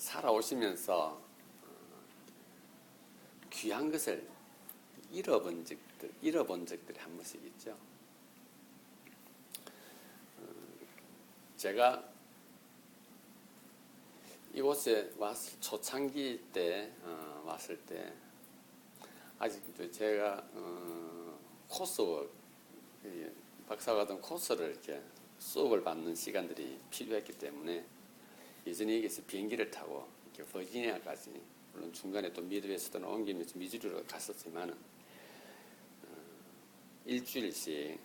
살아오시면서 귀한 것을 잃어본 적들이 한 번씩 있죠. 제가 이곳에 초창기 때 왔을 때 아직도 제가 코스웍 박사과정 코스를 이렇게 수업을 받는 시간들이 필요했기 때문에 예전에 여기서 비행기를 타고 이렇게 버지니아까지, 물론 중간에 또 미드웨스트로 옮기면서 미주리로 갔었지만 일주일씩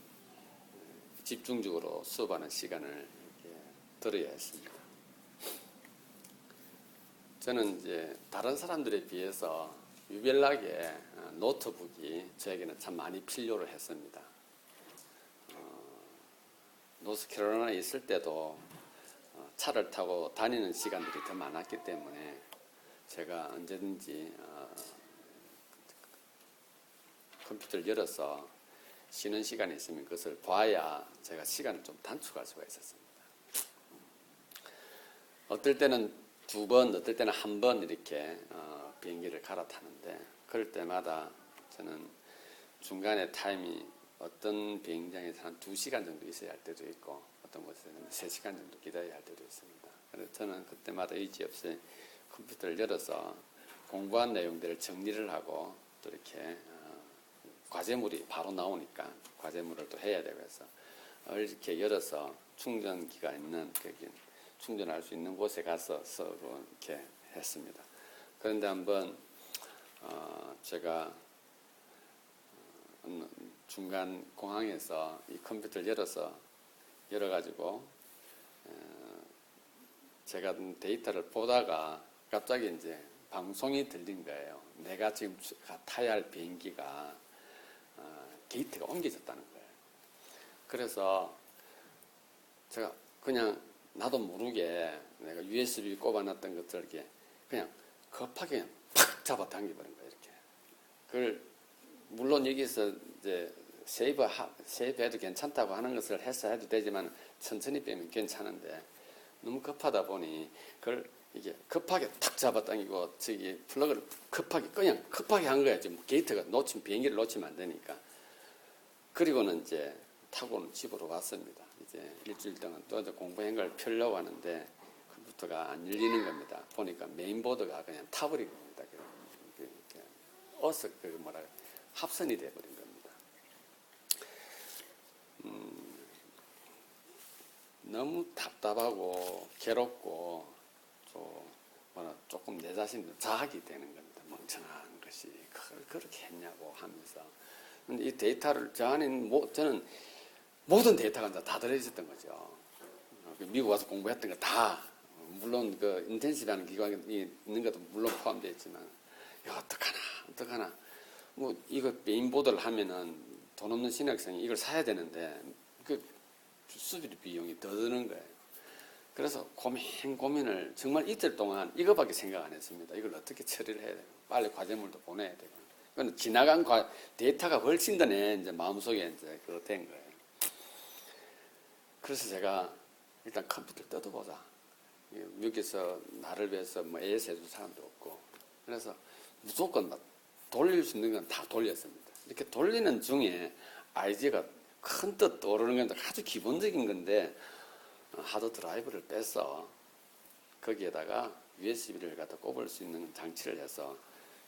집중적으로 수업하는 시간을 이렇게 들어야 했습니다. 저는 이제 다른 사람들에 비해서 유별나게 노트북이 저에게는 참 많이 필요로 했습니다. 노스캐롤라이나에 있을 때도 차를 타고 다니는 시간들이 더 많았기 때문에 제가 언제든지 컴퓨터를 열어서 쉬는 시간이 있으면 그것을 봐야 제가 시간을 좀 단축할 수가 있었습니다. 어떨 때는 2번, 어떨 때는 1번 이렇게 비행기를 갈아타는데, 그럴 때마다 저는 중간에 타임이 어떤 비행장에서 한 2시간 정도 있어야 할 때도 있고 어떤 곳에서는 3시간 정도 기다려야 할 때도 있습니다. 그래서 저는 그때마다 여지없이 컴퓨터를 열어서 공부한 내용들을 정리를 하고 또 이렇게 과제물이 바로 나오니까 과제물을 또 해야 되고 해서 이렇게 열어서 충전기가 있는, 충전할 수 있는 곳에 가서 서로 이렇게 했습니다. 그런데 한번 제가 중간 공항에서 이 컴퓨터를 열어가지고 제가 데이터를 보다가 갑자기 이제 방송이 들린 거예요. 내가 지금 타야 할 비행기가 게이트가 옮겨졌다는 거예요. 그래서 제가 그냥 나도 모르게 내가 USB 꼽아놨던 것들 이렇게 그냥 급하게 그냥 팍 잡아 당겨버린 거예요. 이렇게. 그걸 물론 여기서 이제 세이브해도 괜찮다고 하는 것을 해도 되지만 천천히 빼면 괜찮은데 너무 급하다 보니 그걸 이게 급하게 탁 잡아 당기고 저기 플러그를 그냥 급하게 한 거야. 지금 게이트가 비행기를 놓치면 안 되니까. 그리고는 이제 타고는 집으로 왔습니다. 이제 일주일 동안 또 공부한 걸 펴려고 하는데 컴퓨터가 안 열리는 겁니다. 보니까 메인보드가 그냥 타버린 겁니다. 합선이 돼버린 겁니다. 너무 답답하고 괴롭고 조금 내 자신도 자학이 되는 겁니다. 멍청한 것이 그걸 그렇게 했냐고 하면서. 근데 이 데이터를 저는 모든 데이터가 다 들어있었던 거죠. 미국 와서 공부했던 거 다, 물론 그 인텐시브하는 기관이 있는 것도 물론 포함되어 있지만, 야, 어떡하나. 뭐 이거 메인보드를 하면은 돈 없는 신학생이 이걸 사야 되는데 그 수수료 비용이 더 드는 거예요. 그래서 고민을 정말 이틀 동안 이거밖에 생각 안 했습니다. 이걸 어떻게 처리를 해야 되고 빨리 과제물도 보내야 되고. 그건 지나간 데이터가 훨씬 더 내 이제 마음속에 이제 그거 된 거예요. 그래서 제가 일단 컴퓨터를 뜯어보자. 미국에서 나를 위해서 AS 해줄 사람도 없고, 그래서 무조건 돌릴 수 있는 건 다 돌렸습니다. 이렇게 돌리는 중에 IG가 큰 뜻 떠오르는 건데 아주 기본적인 건데 하드 드라이브를 빼서 거기에다가 USB를 갖다 꼽을 수 있는 장치를 해서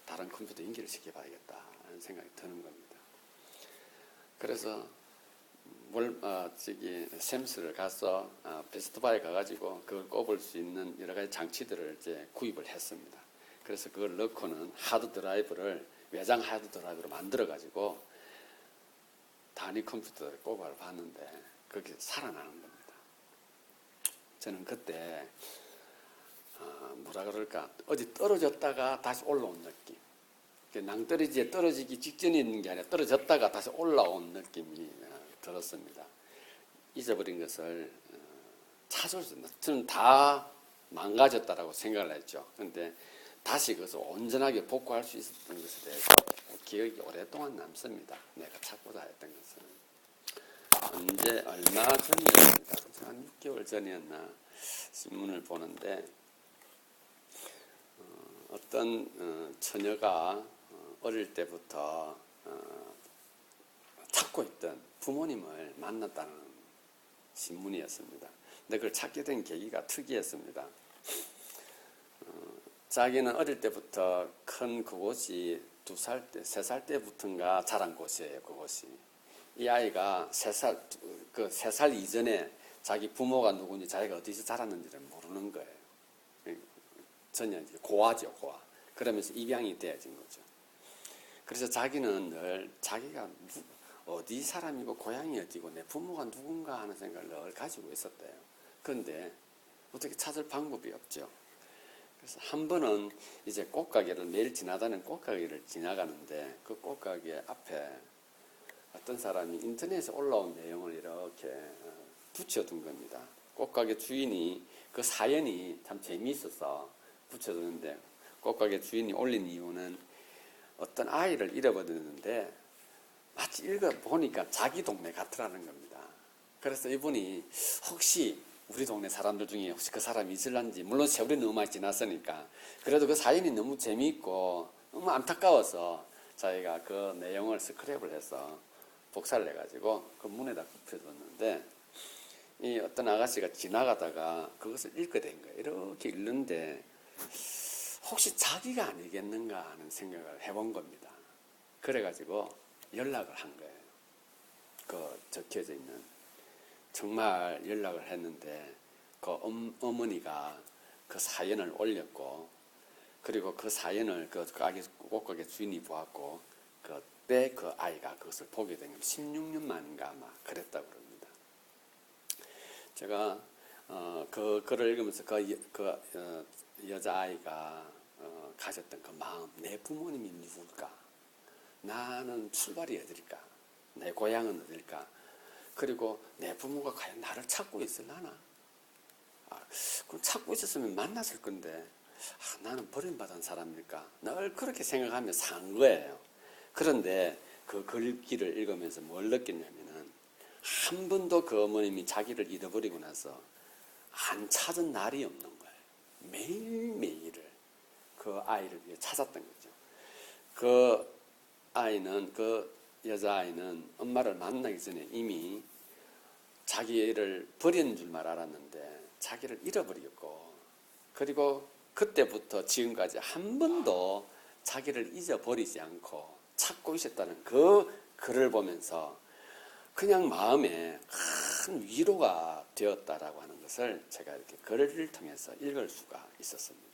다른 컴퓨터 연결을 시켜봐야겠다 하는 생각이 드는 겁니다. 그래서 샘스를 가서 베스트바에 가가지고 그걸 꼽을 수 있는 여러 가지 장치들을 이제 구입을 했습니다. 그래서 그걸 넣고는 하드 드라이브를 외장 하드 드라이브로 만들어가지고 단위 컴퓨터를 꼽아 봤는데 그게 살아나는 겁니다. 저는 그때 어디 떨어졌다가 다시 올라온 느낌. 낭떠러지에 떨어지기 직전에 있는 게 아니라 떨어졌다가 다시 올라온 느낌이 들었습니다. 잊어버린 것을 찾을 수 있는, 저는 다 망가졌다라고 생각을 했죠. 그런데 다시 그것을 온전하게 복구할 수 있었던 것에 대해서 기억이 오랫동안 남습니다. 내가 찾고자 했던 것은. 얼마 전이었습니다. 한 6개월 전이었나 신문을 보는데 어떤 처녀가 어릴 때부터 찾고 있던 부모님을 만났다는 신문이었습니다. 근데 그걸 찾게 된 계기가 특이했습니다. 자기는 어릴 때부터 큰 그곳이 2살 때, 3살 때부터인가 자란 곳이에요. 그곳이. 이 아이가 3살 이전에 자기 부모가 누군지 자기가 어디서 자랐는지를 모르는 거예요. 전혀 이제 고아죠, 고아. 그러면서 입양이 되어진 거죠. 그래서 자기는 늘 자기가 어디 사람이고 고향이 어디고 내 부모가 누군가 하는 생각을 늘 가지고 있었대요. 그런데 어떻게 찾을 방법이 없죠. 그래서 한 번은 이제 꽃가게를 매일 지나다니는 꽃가게를 지나가는데 그 꽃가게 앞에 어떤 사람이 인터넷에 올라온 내용을 이렇게 붙여둔 겁니다. 꽃가게 주인이 그 사연이 참 재미있어서 붙여두는데 꽃가게 주인이 올린 이유는 어떤 아이를 잃어버렸는데 마치 읽어보니까 자기 동네 같으라는 겁니다. 그래서 이분이 혹시 우리 동네 사람들 중에 혹시 그 사람이 있을런지, 물론 세월이 너무 많이 지났으니까 그래도 그 사연이 너무 재미있고 너무 안타까워서 자기가 그 내용을 스크랩을 해서 복사를 해가지고 그 문에다 붙여뒀는데 이 어떤 아가씨가 지나가다가 그것을 읽게 된 거예요. 이렇게 읽는데 혹시 자기가 아니겠는가 하는 생각을 해본 겁니다. 그래가지고 연락을 한 거예요. 그 적혀져 있는. 정말 연락을 했는데 그 어머니가 그 사연을 올렸고 그리고 그 사연을 그 꽃가게 주인이 보았고 그때 그 아이가 그것을 보게 된 게 16년 만인가 아마 그랬다고 그럽니다. 제가 그 글을 읽으면서 여자아이가 가졌던 그 마음, 내 부모님이 누굴까? 나는 출발이 어딜까? 내 고향은 어딜까? 그리고 내 부모가 과연 나를 찾고 있을라나? 그럼 찾고 있었으면 만났을 건데 나는 버림받은 사람일까? 늘 그렇게 생각하며 산 거예요. 그런데 그 글귀를 읽으면서 뭘 느꼈냐면은 한 번도 그 어머님이 자기를 잃어버리고 나서 안 찾은 날이 없는 거예요. 매일매일을 그 아이를 위해 찾았던 거죠. 그 아이는, 그 여자아이는 엄마를 만나기 전에 이미 자기를 버린 줄만 알았는데 자기를 잃어버렸고 그리고 그때부터 지금까지 한 번도 자기를 잊어버리지 않고 찾고 있었다는 그 글을 보면서 그냥 마음에 큰 위로가 되었다라고 하는 것을 제가 이렇게 글을 통해서 읽을 수가 있었습니다.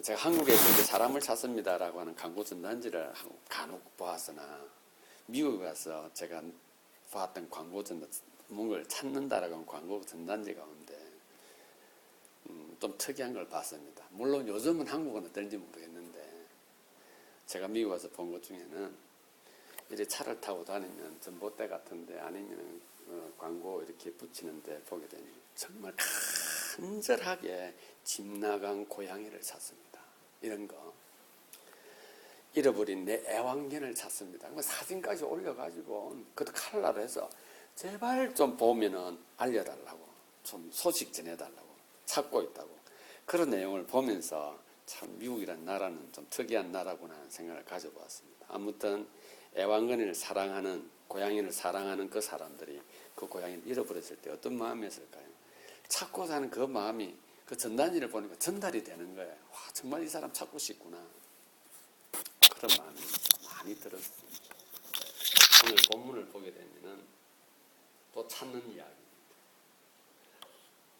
제가 한국에 있을 때 사람을 찾습니다라고 하는 광고 전단지를 간혹 보았으나 미국에 가서 제가 봤던 광고 전단지, 뭔가를 찾는다라고 하는 광고 전단지 가운데 좀 특이한 걸 봤습니다. 물론 요즘은 한국은 어떨지 모르겠는데 제가 미국 와서 본 것 중에는 이제 차를 타고 다니면 전봇대 같은데 아니면 광고 이렇게 붙이는데 보게 되니 정말 간절하게 집 나간 고양이를 찾습니다. 이런 거. 잃어버린 내 애완견을 찾습니다. 사진까지 올려가지고 그것도 칼라로 해서 제발 좀 보면은 알려달라고, 좀 소식 전해달라고, 찾고 있다고. 그런 내용을 보면서 참 미국이라는 나라는 좀 특이한 나라구나 하는 생각을 가져보았습니다. 아무튼 애완견을 사랑하는, 고양이를 사랑하는 그 사람들이 그 고양이를 잃어버렸을 때 어떤 마음이었을까요? 찾고 사는 그 마음이 그 전단지를 보니까 전달이 되는 거예요. 와, 정말 이 사람 찾고 싶구나. 그런 마음이 많이 들었어요. 오늘 본문을 보게 되면은 또 찾는 이야기입니다.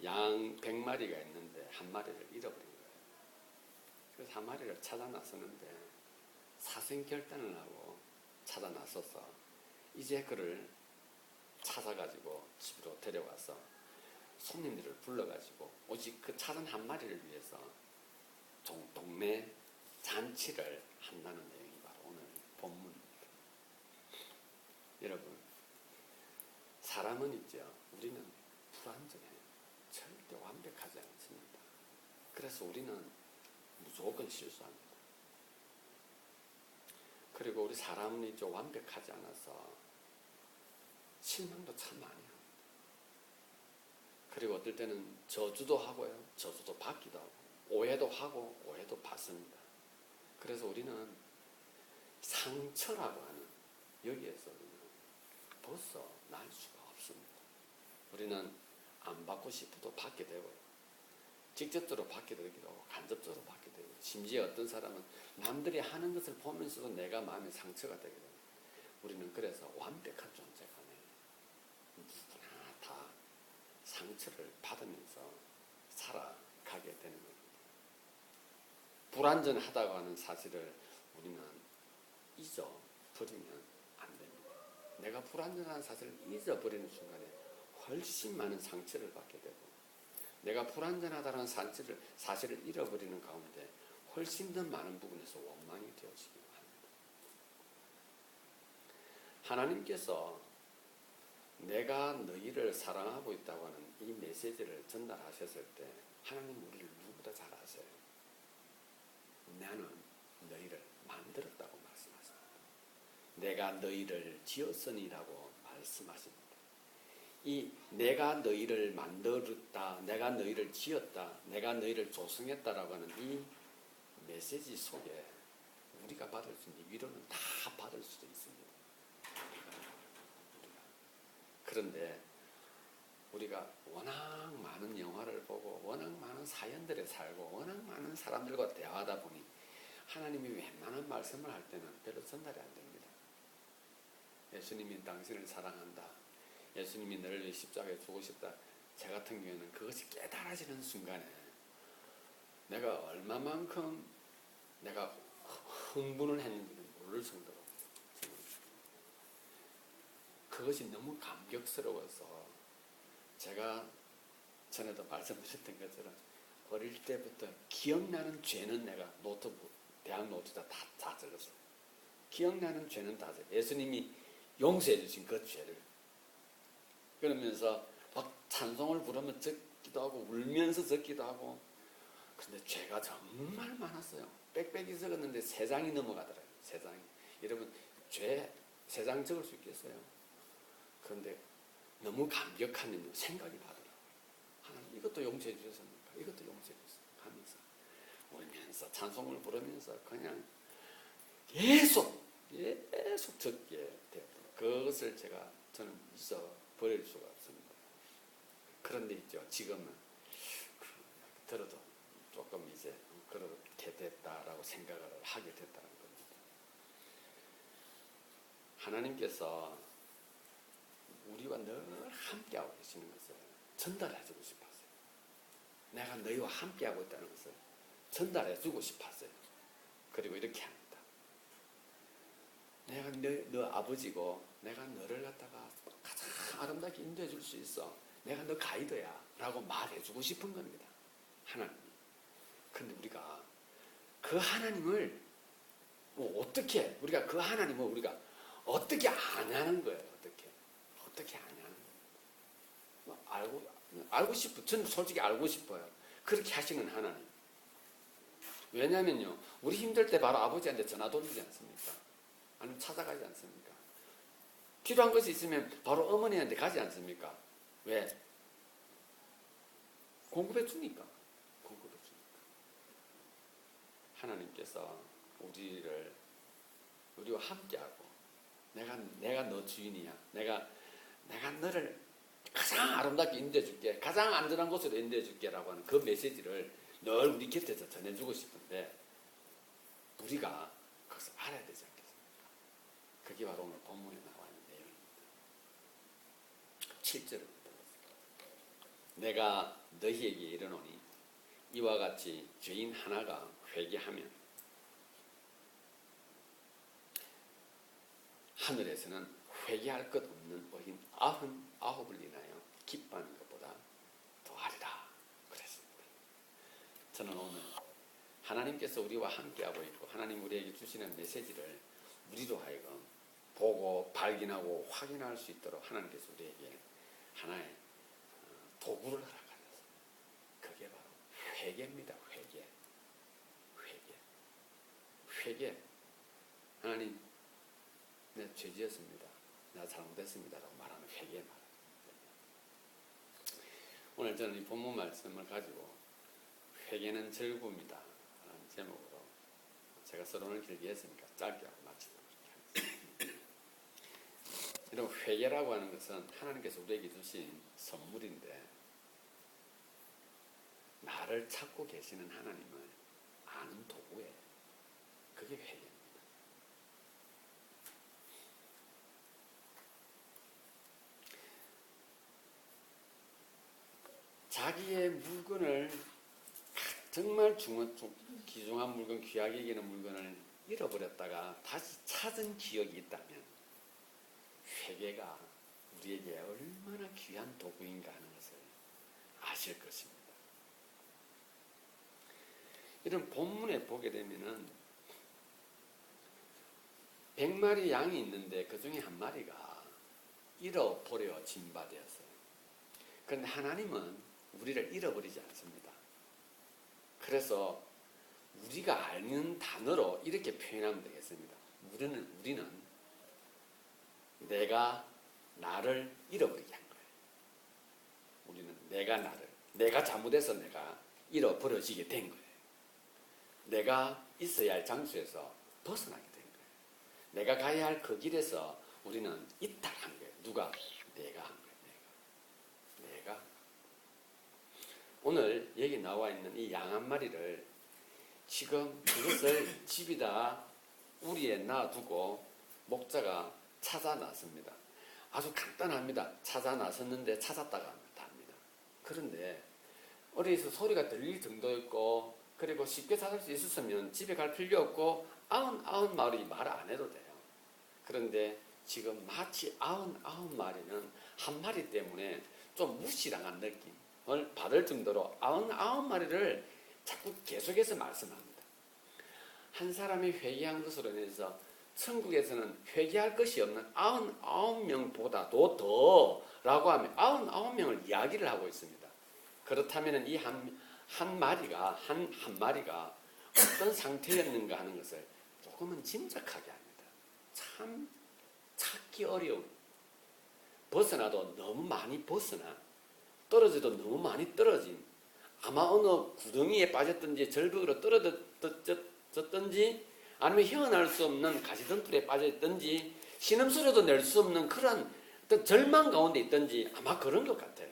양 100마리가 있는데 한 마리를 잃어버린 거예요. 그래서 한 마리를 찾아 나서는데 사생결단을 하고 찾아 나서서 이제 그를 찾아가지고 집으로 데려와서 손님들을 불러가지고 오직 그 찾은 한 마리를 위해서 동네 잔치를 한다는 내용이 바로 오늘 본문입니다. 여러분, 사람은 있죠. 우리는 불완전해요. 절대 완벽하지 않습니다. 그래서 우리는 무조건 실수합니다. 그리고 우리 사람은 있죠. 완벽하지 않아서 실망도 참 많이 합니다. 그리고 어떨 때는 저주도 하고요. 저주도 받기도 하고. 오해도 하고 오해도 받습니다. 그래서 우리는 상처라고 하는 여기에서 우리는 벗어날 수가 없습니다. 우리는 안 받고 싶어도 받게 되고 직접적으로 받게 되기도 하고 간접적으로 받게 되고 심지어 어떤 사람은 남들이 하는 것을 보면서도 내가 마음에 상처가 되게 됩니다. 우리는 그래서 완벽한 존재가 아니에요. 누구나 다 상처를 받으면서 살아가게 되는 겁니다. 불완전하다고 하는 사실을 우리는 잊어버리면 안 됩니다. 내가 불완전한 사실을 잊어버리는 순간에 훨씬 많은 상처를 받게 되고 내가 불완전하다는 사실을 잃어버리는 가운데 훨씬 더 많은 부분에서 원망이 되어지기도 합니다. 하나님께서 내가 너희를 사랑하고 있다고 하는 이 메시지를 전달하셨을 때 하나님 우리를 누구보다 잘 아세요. 나는 너희를 만들었다고 말씀하십니다. 내가 너희를 지었으니라고 말씀하십니다. 이 내가 너희를 만들었다, 내가 너희를 지었다, 내가 너희를 조성했다라고 하는 이 메시지 속에 우리가 받을 수 있는 위로는 다 받을 수도 있습니다. 그런데 우리가 워낙 많은 영화를 보고 워낙 많은 사연들에 살고 워낙 많은 사람들과 대화하다 보니 하나님이 웬만한 말씀을 할 때는 별로 전달이 안 됩니다. 예수님이 당신을 사랑한다. 예수님이 너를 위해 십자가에 죽고 싶다. 제 같은 경우에는 그것이 깨달아지는 순간에 내가 얼마만큼 내가 흥분을 했는지는 모를 정도로 그것이 너무 감격스러워서 제가 전에도 말씀드렸던 것처럼 어릴 때부터 기억나는 죄는 내가 노트북, 대학 노트다 다 적었어요. 기억나는 죄는 다 적었어요. 예수님이 용서해 주신 그 죄를. 그러면서 막 찬송을 부르면 적기도 하고 울면서 적기도 하고 근데 죄가 정말 많았어요. 빽빽이 적었는데 3장이 넘어가더라고요. 3장이. 여러분 죄 3장 적을 수 있겠어요? 그런데 너무 감격한 생각이 나더라고요. 하나님 이것도 용서해 주셨습니까? 이것도 용서해 주셨습니까? 하면서 울면서 찬송을 부르면서 그냥 계속 적게 되었던 그것을 저는 잊어버릴 수가 없습니다. 그런데 있죠. 지금은 들어도 조금 이제 그렇게 됐다라고 생각을 하게 됐다는 겁니다. 하나님께서 우리와 늘 함께하고 계시는 것을 전달해주고 싶었어요. 내가 너희와 함께하고 있다는 것을 전달해주고 싶었어요. 그리고 이렇게 합니다. 내가 너 아버지고 내가 너를 갖다가 가장 아름답게 인도해 줄 수 있어. 내가 너 가이드야 라고 말해주고 싶은 겁니다. 하나님이. 근데 우리가 그 하나님을 어떻게 우리가 그 하나님을 우리가 어떻게 아냐는 거예요. 어떻게 아냐는 거예요. 알고 싶어. 저는 솔직히 알고 싶어요. 그렇게 하시는 하나님. 왜냐면요. 우리 힘들 때 바로 아버지한테 전화 돌리지 않습니까? 아니면 찾아가지 않습니까? 필요한 것이 있으면 바로 어머니한테 가지 않습니까? 왜? 공급해 주니까. 하나님께서 우리와 함께하고 내가 너 주인이야. 내가 너를 가장 아름답게 인도해 줄게. 가장 안전한 곳으로 인도해 줄게 라고 하는 그 메시지를 늘 우리 곁에서 전해주고 싶은데 우리가 그것을 알아야 되지 않겠습니까? 그게 바로 오늘 본문에 나와 있는 내용입니다. 7절입니다. 내가 너희에게 이르노니 이와 같이 죄인 하나가 회개하면 하늘에서는 회개할 것 없는 어린 99을 인하여 기뻐하는 것보다 더하리라 그랬습니다. 저는 오늘 하나님께서 우리와 함께하고 있고 하나님 우리에게 주시는 메시지를 우리로 하여금 보고 발견하고 확인할 수 있도록 하나님께서 우리에게 하나의 도구를 허락하셨어요. 그게 바로 회개입니다. 회개. 하나님 내 죄지었습니다. 나 잘못했습니다. 라고 말하는 회개 말입니다. 오늘 저는 이 본문 말씀을 가지고 회개는 즐거움이다 라는 제목으로 제가 서론을 길게 했으니까 짧게 마치도록 하겠습니다. 여러분, 회개라고 하는 것은 하나님께서 우리에게 주신 선물인데 나를 찾고 계시는 하나님을 아는 도구예요. 그게 회개입니다. 자기의 물건을 정말 귀중한 물건, 귀하게 여기는 물건을 잃어버렸다가 다시 찾은 기억이 있다면 회개가 우리에게 얼마나 귀한 도구인가 하는 것을 아실 것입니다. 이런 본문에 보게 되면은 100마리 양이 있는데 그 중에 한 마리가 잃어버려진 바 되었어요. 그런데 하나님은 우리를 잃어버리지 않습니다. 그래서 우리가 아는 단어로 이렇게 표현하면 되겠습니다. 우리는 내가 나를 잃어버리게 한 거예요. 우리는 내가 잘못해서 내가 잃어버려지게 된 거예요. 내가 있어야 할 장소에서 벗어나게 된 거예요. 내가 가야 할 그 길에서 우리는 이탈한 거예요. 누가? 내가 한 거예요. 내가. 오늘 여기 나와 있는 이 양 한 마리를 지금 그것을 집에다 우리에 놔두고 목자가 찾아 나섭니다. 아주 간단합니다. 찾아 나섰는데 찾았다가 합니다. 그런데 어디서 소리가 들릴 정도였고 그리고 쉽게 찾을 수 있었으면 집에 갈 필요 없고 99마리 말 안 해도 돼요. 그런데 지금 마치 99마리는 한 마리 때문에 좀 무시당한 느낌을 받을 정도로 99마리를 자꾸 계속해서 말씀합니다. 한 사람이 회개한 것으로 인해서 천국에서는 회개할 것이 없는 99명보다도 더라고 하면 99명을 이야기를 하고 있습니다. 그렇다면 이 한 마리가 어떤 상태였는가 하는 것을 조금은 짐작하게 합니다. 참 찾기 어려운, 벗어나도 너무 많이 벗어나, 떨어져도 너무 많이 떨어진, 아마 어느 구덩이에 빠졌든지 절벽으로 떨어졌든지 아니면 헤어날 수 없는 가시덤불에 빠졌든지 신음소리도 낼 수 없는 그런 어떤 절망 가운데 있든지 아마 그런 것 같아요.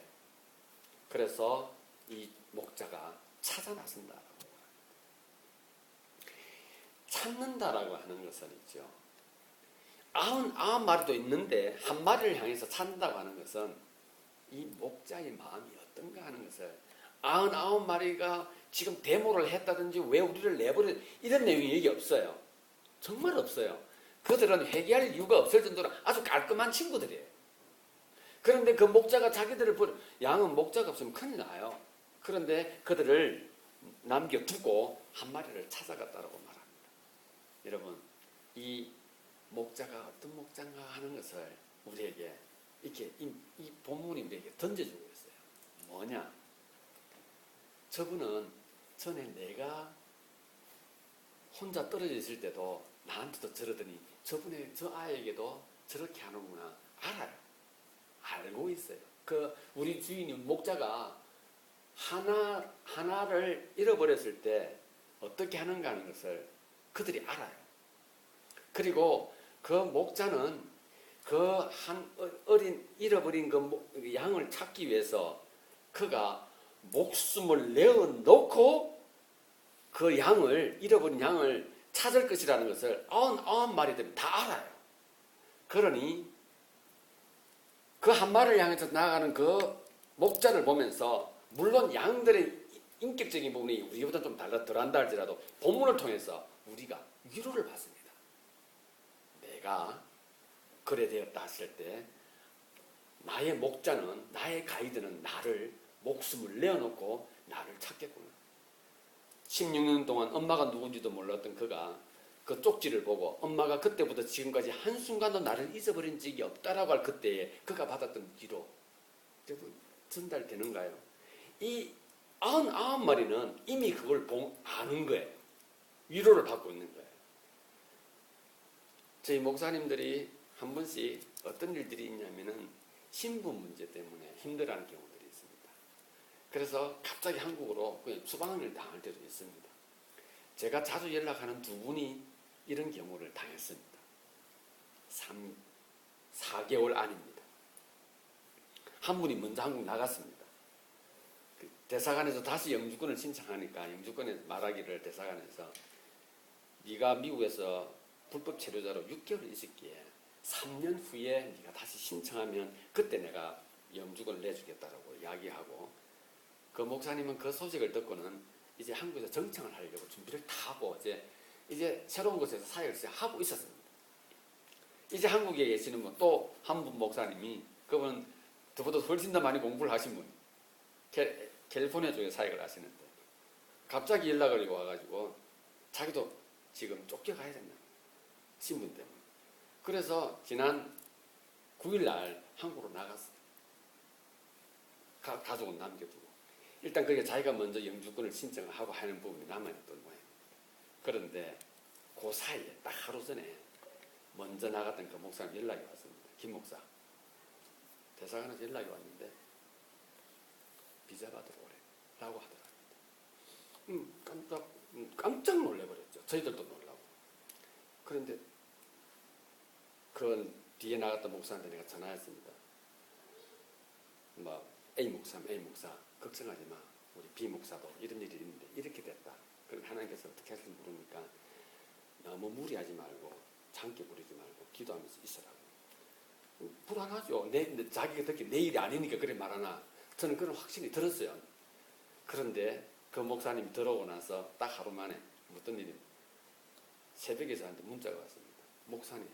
그래서 이 목자가 찾아 나선다라고 합니다. 찾는다라고 하는 것은 있죠. 99마리도 있는데 한 마리를 향해서 찾는다고 하는 것은 이 목자의 마음이 어떤가 하는 것을 99마리가 지금 데모를 했다든지 왜 우리를 내버려 이런 내용이 여기 없어요. 정말 없어요. 그들은 회개할 이유가 없을 정도로 아주 깔끔한 친구들이에요. 그런데 그 목자가 자기들을 양은 목자가 없으면 큰일 나요. 그런데 그들을 남겨두고 한 마리를 찾아갔다고 말합니다. 여러분, 이 목자가 어떤 목자인가 하는 것을 우리에게 이렇게 이 본문이 우리에게 던져주고 있어요. 뭐냐? 저분은 전에 내가 혼자 떨어져 있을 때도 나한테도 저러더니 저분의 저 아이에게도 저렇게 하는구나 알아요. 알고 있어요. 그 우리 주인이 목자가 하나를 잃어버렸을 때 어떻게 하는가 하는 것을 그들이 알아요. 그리고 그 목자는 그 한 잃어버린 그 양을 찾기 위해서 그가 목숨을 내어놓고 그 잃어버린 양을 찾을 것이라는 것을 99마리들이 다 알아요. 그러니 그 한 마리를 향해서 나아가는 그 목자를 보면서 물론 양들의 인격적인 부분이 우리보다 좀 덜한다 할지라도 본문을 통해서 우리가 위로를 받습니다. 내가 그래 되었다 했을 때 나의 목자는 나의 가이드는 나를 목숨을 내어놓고 나를 찾겠구나. 16년 동안 엄마가 누군지도 몰랐던 그가 그 쪽지를 보고 엄마가 그때부터 지금까지 한순간도 나를 잊어버린 적이 없다라고 할 그때에 그가 받았던 위로 여러분 전달되는가요? 이 99마리는 이미 그걸 아는 거예요. 위로를 받고 있는 거예요. 저희 목사님들이 한 번씩 어떤 일들이 있냐면은 신분 문제 때문에 힘들어하는 경우들이 있습니다. 그래서 갑자기 한국으로 그냥 추방을 당할 때도 있습니다. 제가 자주 연락하는 두 분이 이런 경우를 당했습니다. 4개월 안입니다. 한 분이 먼저 한국 나갔습니다. 그 대사관에서 다시 영주권을 신청하니까 영주권에 말하기를 대사관에서 네가 미국에서 불법 체류자로 6개월 있을게 3년 후에 네가 다시 신청하면 그때 내가 영주권을 내주겠다라고 이야기하고 그 목사님은 그 소식을 듣고는 이제 한국에서 정착을 하려고 준비를 다 하고 이제 새로운 곳에서 사역을 하고 있었습니다. 이제 한국에 계시는 분 또 한 분 목사님이 그분은 저보다 훨씬 더 많이 공부를 하신 분 캘리포니아 쪽에 사역을 하시는데 갑자기 연락을 와가지고 자기도 지금 쫓겨가야 된다. 신분 때문에. 그래서 지난 9일날 한국으로 나갔어요. 가족은 남겨두고. 일단 그게 자기가 먼저 영주권을 신청을 하고 하는 부분이 남아있던 모양입니다. 그런데 그 사이에 딱 하루 전에 먼저 나갔던 그 목사님 연락이 왔습니다. 김 목사. 대사관에서 연락이 왔는데 비자 받으러 오래 라고 하더라고요. 깜짝 놀래버렸죠. 저희들도 놀라고. 그런데 그 뒤에 나갔던 목사한테 내가 전화했습니다. A 목사 걱정하지 마. 우리 B 목사도 이런 일이 있는데 이렇게 됐다. 그럼 하나님께서 어떻게 할지 모르니까 너무 무리하지 말고 장기 부리지 말고 기도하면서 있으라고. 불안하죠. 자기가 듣기 내 일이 아니니까 그래 말하나. 저는 그런 확신이 들었어요. 그런데 그 목사님이 들어오고 나서 딱 하루 만에 어떤 일이 새벽에 저한테 문자가 왔습니다. 목사님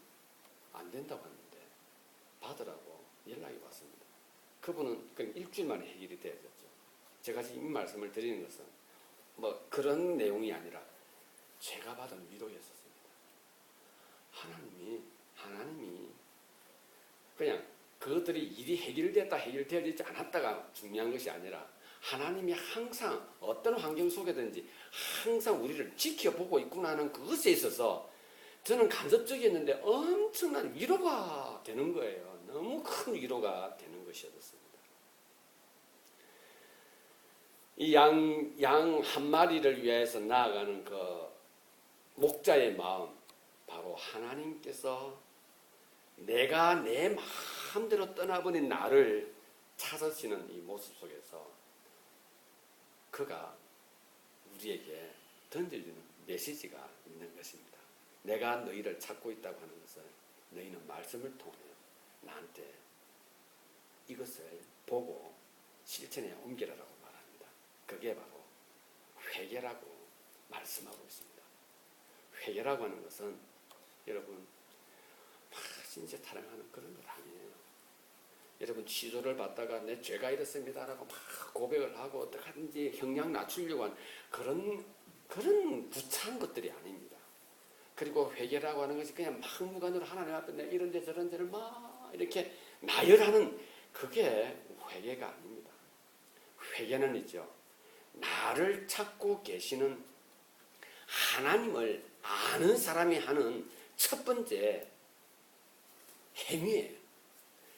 안 된다고 하는데 받으라고 연락이 왔습니다. 그분은 그냥 일주일 만에 해결이 되어졌죠. 제가 지금 이 말씀을 드리는 것은 그런 내용이 아니라 제가 받은 위로였었습니다. 하나님이 그냥 그것들이 일이 해결되지 않았다가 중요한 것이 아니라 하나님이 항상 어떤 환경 속에든지 항상 우리를 지켜보고 있구나 하는 그것에 있어서 저는 간접적이었는데 엄청난 위로가 되는 거예요. 너무 큰 위로가 되는 것이었습니다. 이 양 한 마리를 위해서 나아가는 그 목자의 마음, 바로 하나님께서 내가 내 마음대로 떠나버린 나를 찾으시는 이 모습 속에서 그가 우리에게 던져주는 메시지가 있는 것입니다. 내가 너희를 찾고 있다고 하는 것은 너희는 말씀을 통해 나한테 이것을 보고 실천에 옮기라라고 말합니다. 그게 바로 회개라고 말씀하고 있습니다. 회개라고 하는 것은 여러분 신세 타령하는 그런 것 아니에요. 여러분 치료를 받다가 내 죄가 이렇습니다라고 막 고백을 하고 어떻게든지 형량 낮추려고 하는 그런 부차한 것들이 아닙니다. 그리고 회개라고 하는 것이 그냥 막무가내로 하나님 앞에 내 이런 데 저런 데를 막 이렇게 나열하는 그게 회개가 아닙니다. 회개는 있죠. 나를 찾고 계시는 하나님을 아는 사람이 하는 첫 번째 행위예요.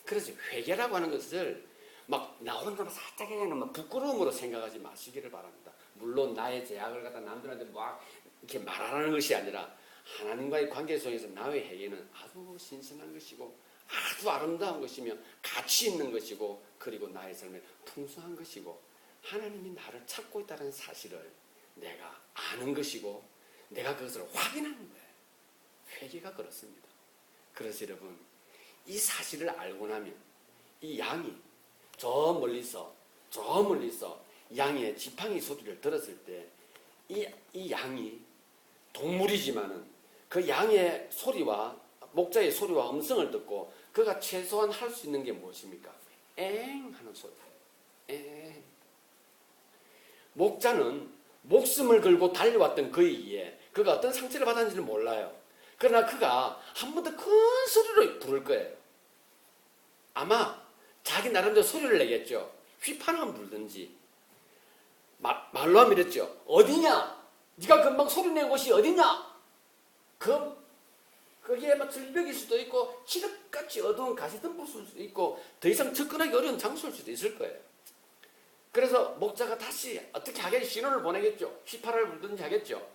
그래서 회개라고 하는 것을 막 나 혼자 살짝 해는 막 부끄러움으로 생각하지 마시기를 바랍니다. 물론 나의 죄악을 갖다 남들한테 막 이렇게 말하는 것이 아니라 하나님과의 관계 속에서 나의 회개는 아주 신선한 것이고 아주 아름다운 것이며 가치 있는 것이고 그리고 나의 삶에 풍성한 것이고 하나님이 나를 찾고 있다는 사실을 내가 아는 것이고 내가 그것을 확인하는 거예요. 회개가 그렇습니다. 그래서 여러분 이 사실을 알고 나면 이 양이 저 멀리서 양의 지팡이 소리를 들었을 때 이 양이 동물이지만은 그 양의 소리와 목자의 소리와 음성을 듣고 그가 최소한 할 수 있는 게 무엇입니까? 엥 하는 소리예요. 엥. 목자는 목숨을 걸고 달려왔던 그이기에 그가 어떤 상처를 받았는지를 몰라요. 그러나 그가 한 번 더 큰 소리로 부를 거예요. 아마 자기 나름대로 소리를 내겠죠. 휘파람 불든지 말로 하면 이랬죠. 어디냐? 네가 금방 소리 낸 곳이 어디냐? 거기에 막 절벽일 수도 있고 칠흑같이 어두운 가시덤불 수도 있고 더 이상 접근하기 어려운 장소일 수도 있을 거예요. 그래서 목자가 다시 어떻게 하겠지? 신호를 보내겠죠. 휘파람을 불든지 하겠죠.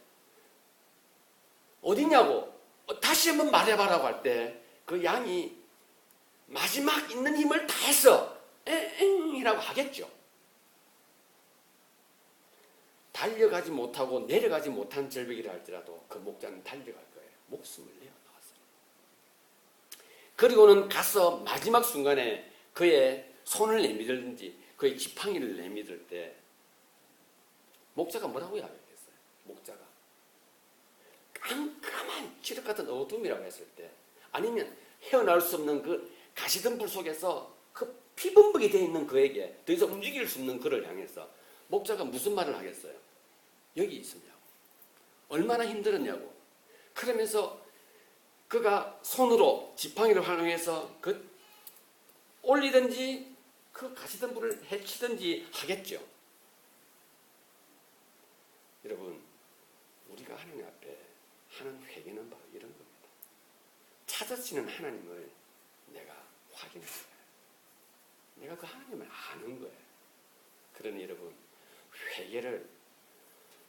어디냐고 다시 한번 말해봐라고 할 때 그 양이 마지막 있는 힘을 다해서 엥이라고 하겠죠. 달려가지 못하고 내려가지 못한 절벽이라 할지라도 그 목자는 달려갈 거예요. 목숨을 내어 나갔어요. 그리고는 가서 마지막 순간에 그의 손을 내밀든지 그의 지팡이를 내밀을 때 목자가 뭐라고 이야기했어요? 목자가 깜깜한 칠흑 같은 어둠이라고 했을 때, 아니면 헤어나올 수 없는 그 가시덤불 속에서 그 피범벅이 되어 있는 그에게 더 이상 움직일 수 없는 그를 향해서 목자가 무슨 말을 하겠어요? 여기 있으냐고. 얼마나 힘들었냐고. 그러면서 그가 손으로 지팡이를 활용해서 그 올리든지 그 가시덤불을 해치든지 하겠죠. 여러분, 우리가 하나님 앞에 하는 회개는 바로 이런 겁니다. 찾아지는 하나님을 내가 확인하는 거예요. 내가 그 하나님을 아는 거예요. 그러니 여러분, 회개를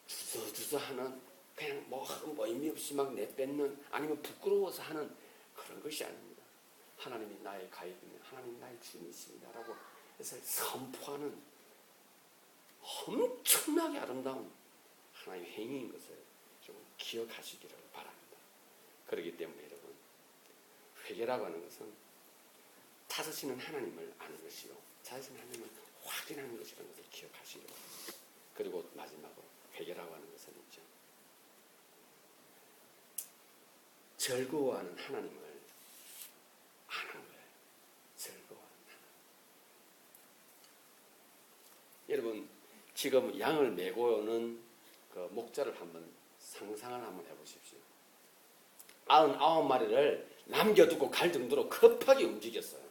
주저주저 하는, 그냥 뭐 의미 없이 막 내뱉는, 아니면 부끄러워서 하는 그런 것이 아닙니다. 하나님이 나의 가입이며 하나님 나의 주님이십니다라고 해서 선포하는 엄청나게 아름다운 하나님의 행위인 것을 좀 기억하시기를 바랍니다. 그렇기 때문에 여러분, 회개라고 하는 것은 찾으시는 하나님을 아는 것이요, 찾으시는 하나님을 확인하는 것이라는 것을 기억하시기 바랍니다. 그리고 마지막으로 회개라고 하는 것은 있죠, 즐거워하는 하나님을 아는 거예요. 즐거워하는 하나님. 여러분, 지금 양을 메고 오는 그 목자를 한번 상상을 한번 해보십시오. 99마리를 남겨두고 갈 정도로 급하게 움직였어요.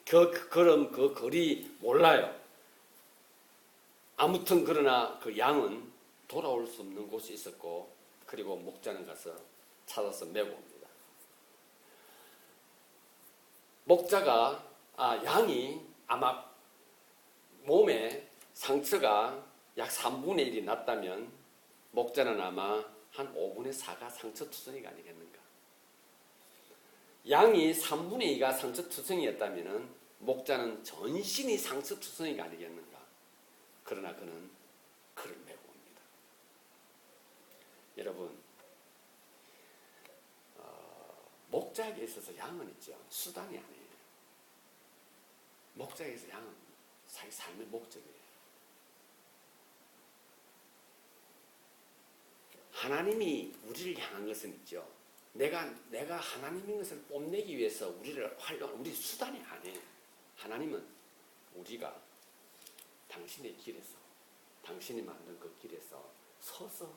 그럼 그 거리 몰라요. 아무튼 그러나 그 양은 돌아올 수 없는 곳에 있었고, 그리고 목자는 가서 찾아서 메고 옵니다. 목자가 양이 아마 몸에 상처가 약 3분의 1이 났다면 목자는 아마 한 5분의 4가 상처투성이가 아니겠는가. 양이 3분의 2가 상처투성이었다면 목자는 전신이 상처투성이가 아니겠는가. 그러나 그는 그를 메고 옵니다. 여러분, 목자에게 있어서 양은 있죠, 수단이 아니에요. 목자에게 있어서 양은 자기 삶의 목적이에요. 하나님이 우리를 향한 것은 있죠, 내가 하나님인 것을 뽐내기 위해서 우리를 활용하는 우리 수단이 아니에요. 하나님은 우리가 당신의 길에서, 당신이 만든 그 길에서 서서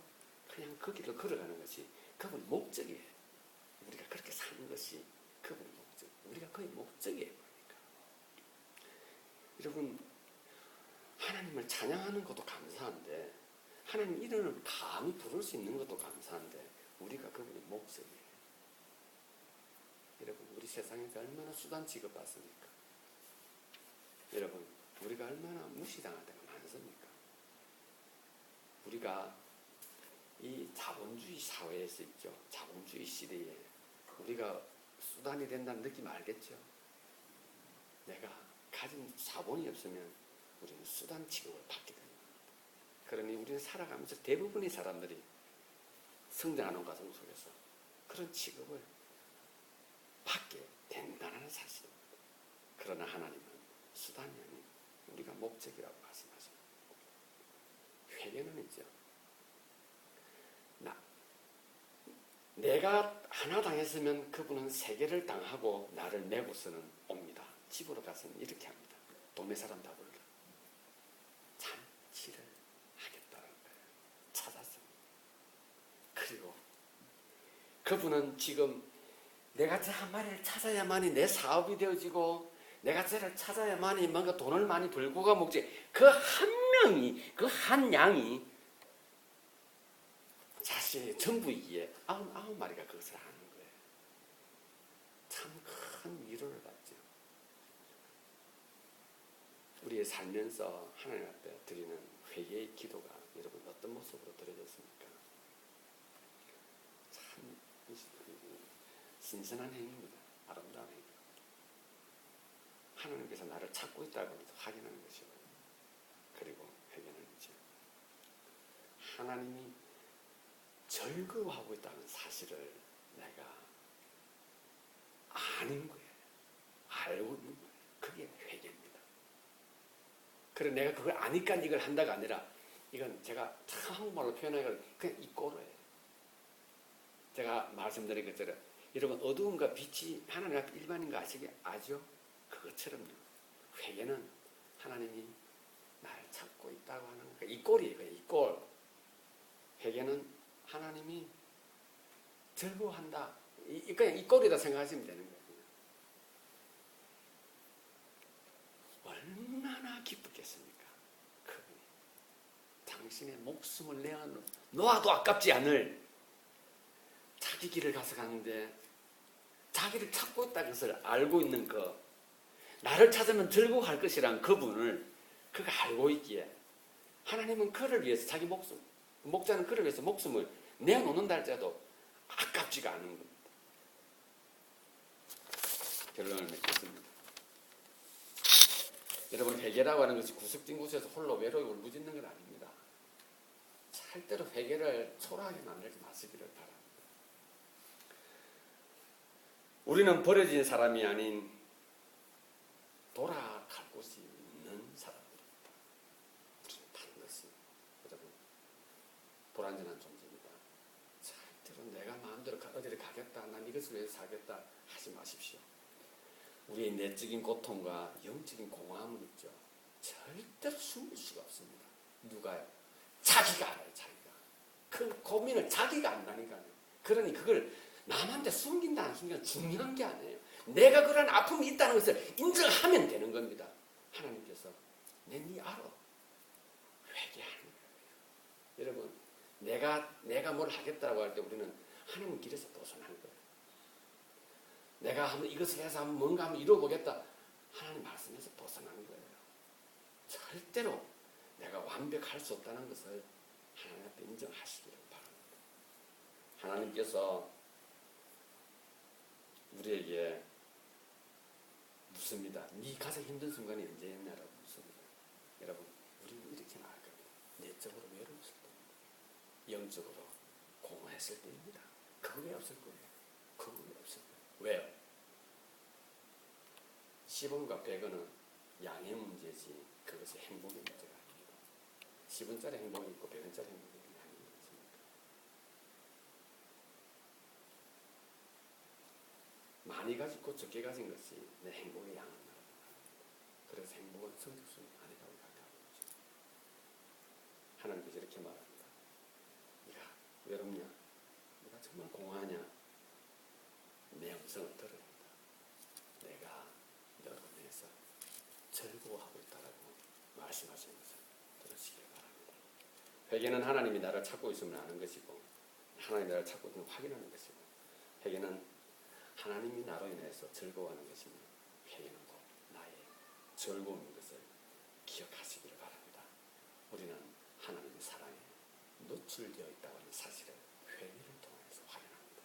그냥 그 길을 걸어가는 것이 그분 목적이에요. 우리가 그렇게 사는 것이 그분의 목적, 우리가 그의 목적이에요. 그러니까 여러분, 하나님을 찬양하는 것도 감사한데, 하나님 이름을 감히 부를 수 있는 것도 감사한데, 우리가 그분의 목적이에요. 여러분, 우리 세상에서 얼마나 수단 취급받습니까? 여러분, 우리가 얼마나 무시당할 때가 많습니까? 우리가 이 자본주의 사회에서 있죠, 자본주의 시대에 우리가 수단이 된다는 느낌 알겠죠? 내가 가진 자본이 없으면 우리는 수단 취급을 받게 됩니다. 그러니 우리는 살아가면서 대부분의 사람들이 성장하는 과정 속에서 그런 취급을 받게 된다는 사실입니다. 그러나 하나님은 수단이 아닌 우리가 목적이라고 말씀하십니다. 회개는 있죠, 내가 하나 당했으면 그분은 3개를 당하고 나를 메고서는 옵니다. 집으로 가서는 이렇게 합니다. 도매 사람 다 불러 잔치를 하겠다는 거예요. 찾았습니다. 그리고 그분은 지금 내가 저 한 마리를 찾아야만이 내 사업이 되어지고, 내가 쟤를 찾아야만이 뭔가 돈을 많이 벌고가 목적. 그 한 명이, 그 한 양이 자신의 전부이기에 99마리가 그것을 하는 거예요. 참 큰 위로를 받죠. 우리의 살면서 하나님 앞에 드리는 회개의 기도가 여러분 어떤 모습으로 드려졌습니까? 참 신선한 행위입니다. 아름다운 행위. 하나님께서 나를 찾고 있다고 확인하는 것이고, 그리고 회개는 이제 하나님이 즐거워하고 있다는 사실을 내가 아는 거예요. 알고 있는 거예요. 그게 회개입니다. 그래 내가 그걸 아니까 이걸 한다가 아니라, 이건 제가 참 한국말로 표현하기가 그냥 이 꼴이에요. 제가 말씀드린 것처럼 여러분 어두움과 빛이 하나님 앞에 일반인 거 아죠? 그것처럼요. 회개는 하나님이 날 찾고 있다고 하는 거예요. 이 꼴이에요. 이 꼴. 회개는 하나님이 즐거워한다. 그냥 이 꼴이다 생각하시면 되는 거예요. 얼마나 기쁘겠습니까? 그분이 당신의 목숨을 놓아도 아깝지 않을 자기 길을 가서 가는데 자기를 찾고 있다는 것을 알고 있는 나를 찾으면 즐거워할 것이란 그분을 그가 알고 있기에 하나님은 그를 위해서 자기 목자는 그를 위해서 목숨을 내어놓는다 할지라도 아깝지가 않은 겁니다. 결론을 맺겠습니다. 여러분 회개라고 하는 것이 구석진 곳에서 홀로 외로이 울부짖는 건 아닙니다. 절대로 회개를 초라하게 만들지 마시기를 바랍니다. 우리는 버려진 사람이 아닌 돌아갈 곳이 있는 사람들입니다. 우리는 반드시 여러분 불완전한 존재입니다. 절대로 내가 마음대로 어디를 가겠다, 난 이것을 위해서 살겠다 하지 마십시오. 우리의 내적인 고통과 영적인 공허함은 있죠. 절대로 숨길 수가 없습니다. 누가요? 자기가 알아요. 자기가. 그 고민을 자기가 안다니까요. 그러니 그걸 남한테 숨긴다는 순간 중요한 게 아니에요. 내가 그런 아픔이 있다는 것을 인정하면 되는 겁니다. 하나님께서 네 알아. 회개하는 거예요. 여러분 내가 뭘 하겠다고 할 때 우리는 하나님 길에서 벗어나는 거예요. 내가 한번 이것을 해서 뭔가 한번 이루어보겠다. 하나님 말씀에서 벗어나는 거예요. 절대로 내가 완벽할 수 없다는 것을 하나님 앞에 인정하시기를 바랍니다. 하나님께서 우리에게 묻습니다. 네 가장 힘든 순간이 언제였냐라고 묻습니다. 여러분 우리는 이렇게 나아갈 겁니다. 내적으로 외로웠을 때입니다. 영적으로 공허했을 때입니다. 그거 왜 없을 거예요? 그거 왜 없을 거예요? 왜요? 10원과 100원은 양의 문제지 그것이 행복의 문제가 아닙니다. 10원짜리 행복이 있고 100원짜리 행복이 있는 게 아니겠습니까? 많이 가지고 적게 가진 것이 내 행복의 양은 나라고 말합니다. 그래서 행복은 성적순이 아니라고 생각하고 있죠. 하나님께서 이렇게 말합니다. 네가 외롭냐? 네가 정말 공허하냐? 내 음성을 들어야 합니다. 내가 너를 위해서 즐거워하고 있다라고 말씀하시는 것을 들으시길 바랍니다. 회개는 하나님이 나를 찾고 있음을 아는 것이고 하나님이 나를 찾고 있음을 확인하는 것이고 회개는 하나님이 나로 인해서 즐거워하는 것이며 회개는 곧 나의 즐거움인 것을 기억하시기를 바랍니다. 우리는 하나님의 사랑에 노출되어 있다고 하는 사실을 회개를 통해서 확인합니다.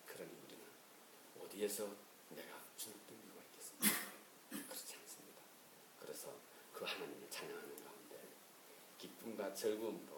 그러니 우리는 어디에서 내가 주눅든 이유가 있겠습니까? 그렇지 않습니다. 그래서 그 하나님을 찬양하는 가운데 기쁨과 즐거움으로